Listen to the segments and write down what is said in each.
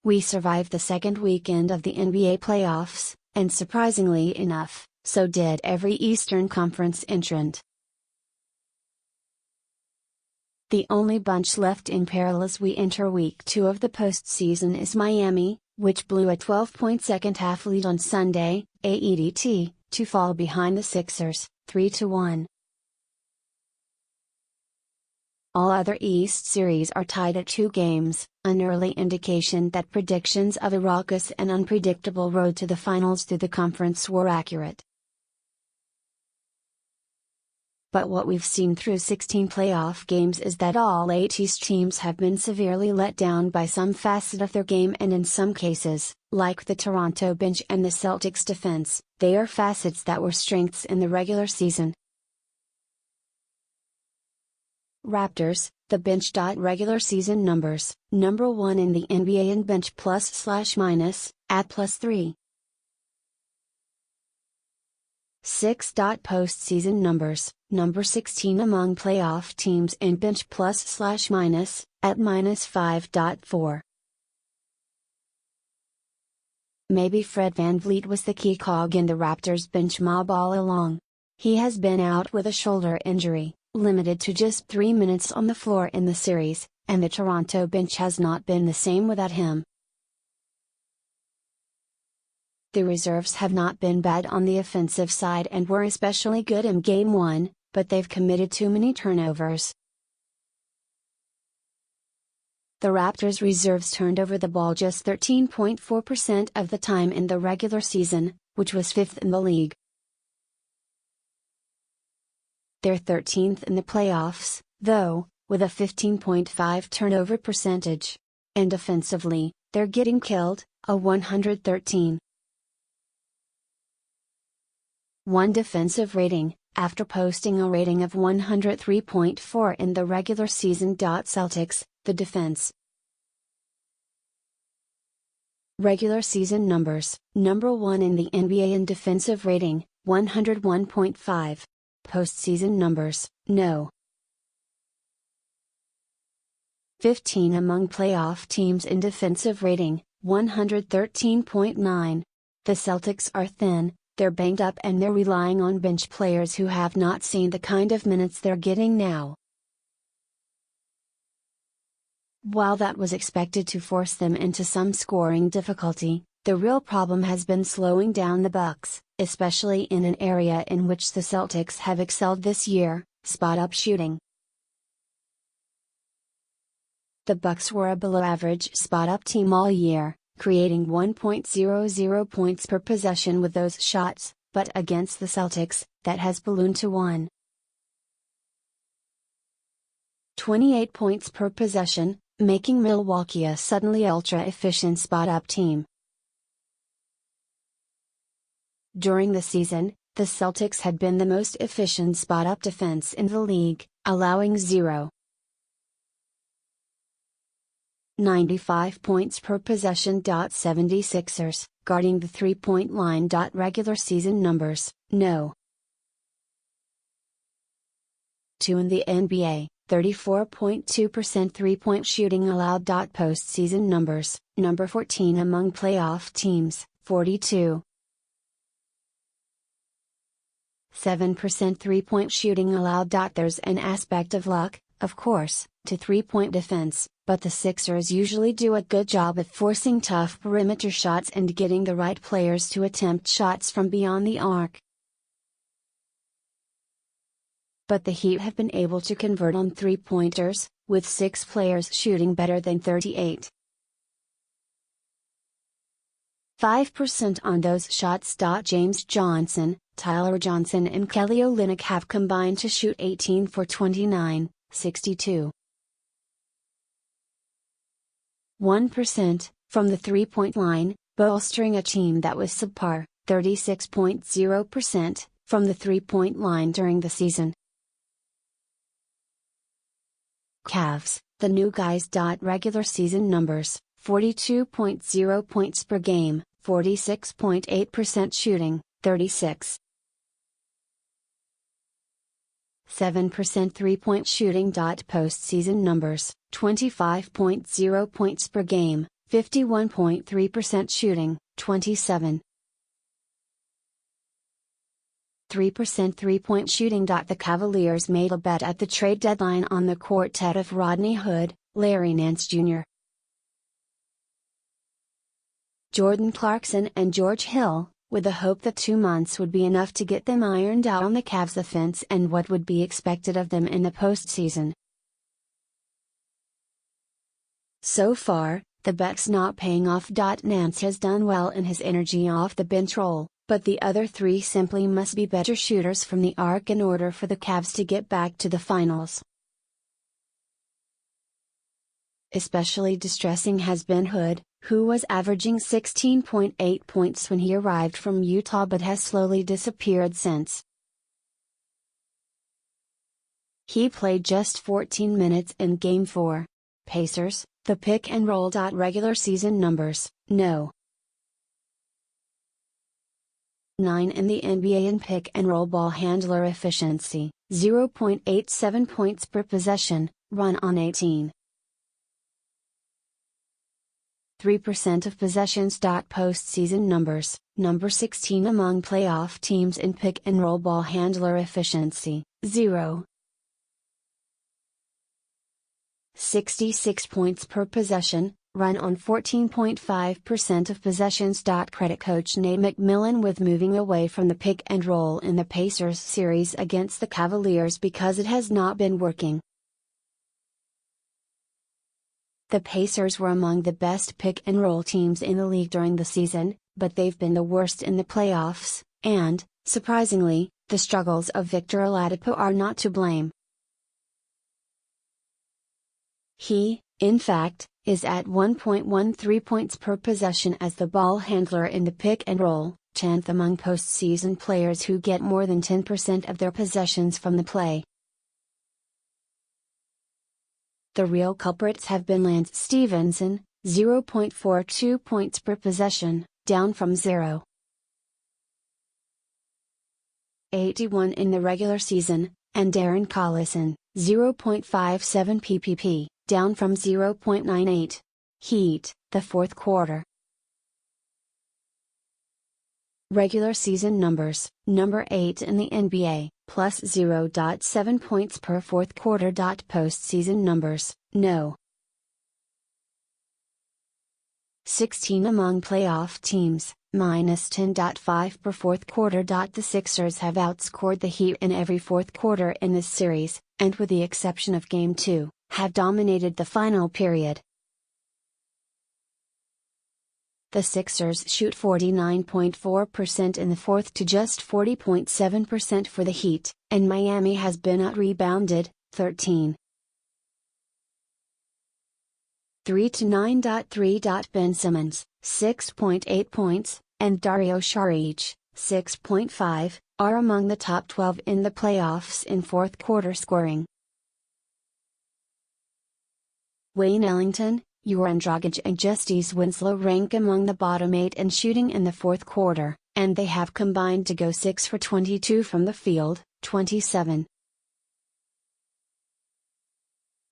We survived the second weekend of the NBA playoffs, and surprisingly enough, so did every Eastern Conference entrant. The only bunch left in peril as we enter Week 2 of the postseason is Miami, which blew a 12-point second-half lead on Sunday, AEDT, to fall behind the Sixers, 3-1. All other East series are tied at 2 games, an early indication that predictions of a raucous and unpredictable road to the finals through the conference were accurate. But what we've seen through 16 playoff games is that all 8 East teams have been severely let down by some facet of their game, and in some cases, like the Toronto bench and the Celtics defense, they are facets that were strengths in the regular season. Raptors, the bench. Regular season numbers, number 1 in the NBA in bench plus/minus, at +3. 6. Postseason numbers, number 16 among playoff teams in bench plus/minus, at -5.4. Maybe Fred VanVleet was the key cog in the Raptors bench mob all along. He has been out with a shoulder injury, limited to just 3 minutes on the floor in the series, and the Toronto bench has not been the same without him. The reserves have not been bad on the offensive side and were especially good in Game 1, but they've committed too many turnovers. The Raptors reserves turned over the ball just 13.4% of the time in the regular season, which was 5th in the league. They're 13th in the playoffs, though, with a 15.5 turnover percentage. And offensively, they're getting killed, a 113. 1 defensive rating, after posting a rating of 103.4 in the regular season. Celtics, the defense. Regular season numbers, number 1 in the NBA in defensive rating, 101.5. Postseason numbers, no. 15 among playoff teams in defensive rating, 113.9. The Celtics are thin, they're banged up, and they're relying on bench players who have not seen the kind of minutes they're getting now. While that was expected to force them into some scoring difficulty, the real problem has been slowing down the Bucks, especially in an area in which the Celtics have excelled this year, spot-up shooting. The Bucks were a below-average spot-up team all year, creating 1.00 points per possession with those shots, but against the Celtics, that has ballooned to 1.28 points per possession, making Milwaukee a suddenly ultra-efficient spot-up team. During the season, the Celtics had been the most efficient spot-up defense in the league, allowing 0.95 points per possession. 76ers, guarding the three-point line. Regular season numbers, no. 2 in the NBA, 34.2% three-point shooting allowed. Postseason numbers, number 14 among playoff teams, 42. 7% three-point shooting allowed. There's an aspect of luck, of course, to three-point defense, but the Sixers usually do a good job of forcing tough perimeter shots and getting the right players to attempt shots from beyond the arc. But the Heat have been able to convert on three-pointers, with 6 players shooting better than 38.5% on those shots. James Johnson, Tyler Johnson and Kelly Olynyk have combined to shoot 18 for 29, 62.1% from the three-point line, bolstering a team that was subpar, 36.0% from the three-point line during the season. Cavs, the new guys. Regular season numbers, 42.0 points per game, 46.8% shooting, 36.7% three-point shooting. Postseason numbers, 25.0 points per game, 51.3% shooting, 27. 3% three-point shooting. The Cavaliers made a bet at the trade deadline on the quartet of Rodney Hood, Larry Nance Jr., Jordan Clarkson and George Hill, with the hope that 2 months would be enough to get them ironed out on the Cavs' offense and what would be expected of them in the postseason. So far, the bet's not paying off. Nance has done well in his energy off the bench role, but the other three simply must be better shooters from the arc in order for the Cavs to get back to the finals. Especially distressing has been Hood, who was averaging 16.8 points when he arrived from Utah but has slowly disappeared since. He played just 14 minutes in Game 4. Pacers, the pick and roll. Regular season numbers, no. 9 in the NBA in pick and roll ball handler efficiency, 0.87 points per possession, run on 18. 3% of possessions. Postseason numbers, number 16 among playoff teams in pick and roll ball handler efficiency, 0. 66 points per possession, run on 14.5% of possessions. Credit coach Nate McMillan with moving away from the pick and roll in the Pacers series against the Cavaliers because it has not been working. The Pacers were among the best pick and roll teams in the league during the season, but they've been the worst in the playoffs, and, surprisingly, the struggles of Victor Oladipo are not to blame. He, in fact, is at 1.13 points per possession as the ball handler in the pick and roll, 10th among postseason players who get more than 10% of their possessions from the play. The real culprits have been Lance Stevenson, 0.42 points per possession, down from 0.81 in the regular season, and Darren Collison, 0.57 PPP, down from 0.98. Heat, the fourth quarter. Regular season numbers, number 8 in the NBA, plus 0.7 points per fourth quarter. Postseason numbers, no. 16 among playoff teams, minus 10.5 per fourth quarter. The Sixers have outscored the Heat in every fourth quarter in this series, and with the exception of Game 2, have dominated the final period. The Sixers shoot 49.4% in the fourth to just 40.7% for the Heat, and Miami has been out-rebounded, 13. 3-9.3. Ben Simmons, 6.8 points, and Dario Saric, 6.5, are among the top 12 in the playoffs in fourth quarter scoring. Wayne Ellington, Goran Dragic and Justice Winslow rank among the bottom 8 in shooting in the fourth quarter, and they have combined to go 6 for 22 from the field, 27.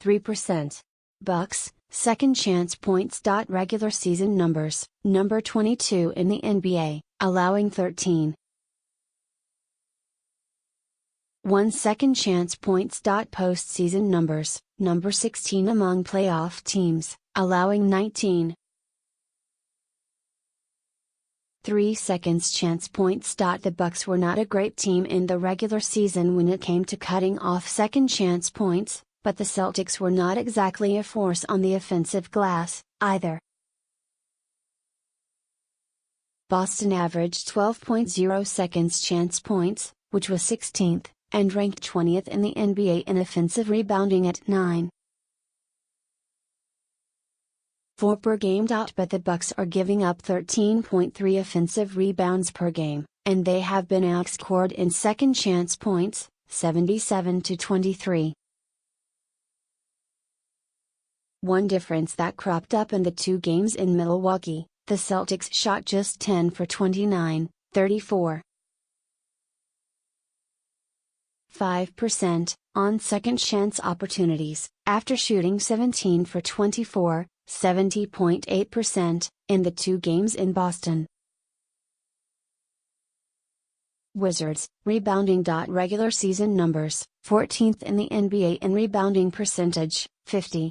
3%. Bucks, second chance points. Regular season numbers, number 22 in the NBA, allowing 13. 1 second chance points. Postseason numbers, number 16 among playoff teams, allowing 19. 3 seconds chance points. The Bucks were not a great team in the regular season when it came to cutting off second chance points, but the Celtics were not exactly a force on the offensive glass, either. Boston averaged 12.0 seconds chance points, which was 16th, and ranked 20th in the NBA in offensive rebounding at 9. 4 per game. But the Bucks are giving up 13.3 offensive rebounds per game, and they have been outscored in second chance points, 77-23. One difference that cropped up in the 2 games in Milwaukee, the Celtics shot just 10 for 29, 34. 5%, on second chance opportunities, after shooting 17 for 24, 70.8%, in the 2 games in Boston. Wizards, rebounding. Regular season numbers, 14th in the NBA in rebounding percentage, 50.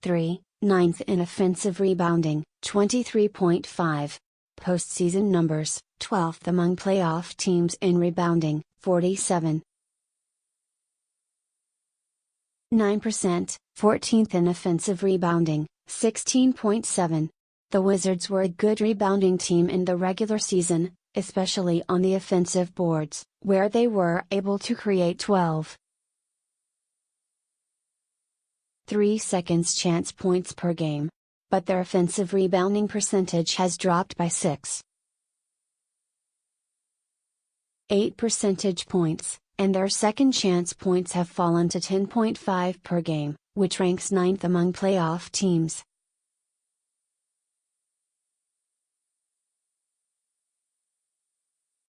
3, 9th in offensive rebounding, 23.5. Postseason numbers, 12th among playoff teams in rebounding, 47. 9%, 14th in offensive rebounding, 16.7. The Wizards were a good rebounding team in the regular season, especially on the offensive boards, where they were able to create 12.3 seconds chance points per game. But their offensive rebounding percentage has dropped by 6.8 percentage points, and their second chance points have fallen to 10.5 per game, which ranks 9th among playoff teams.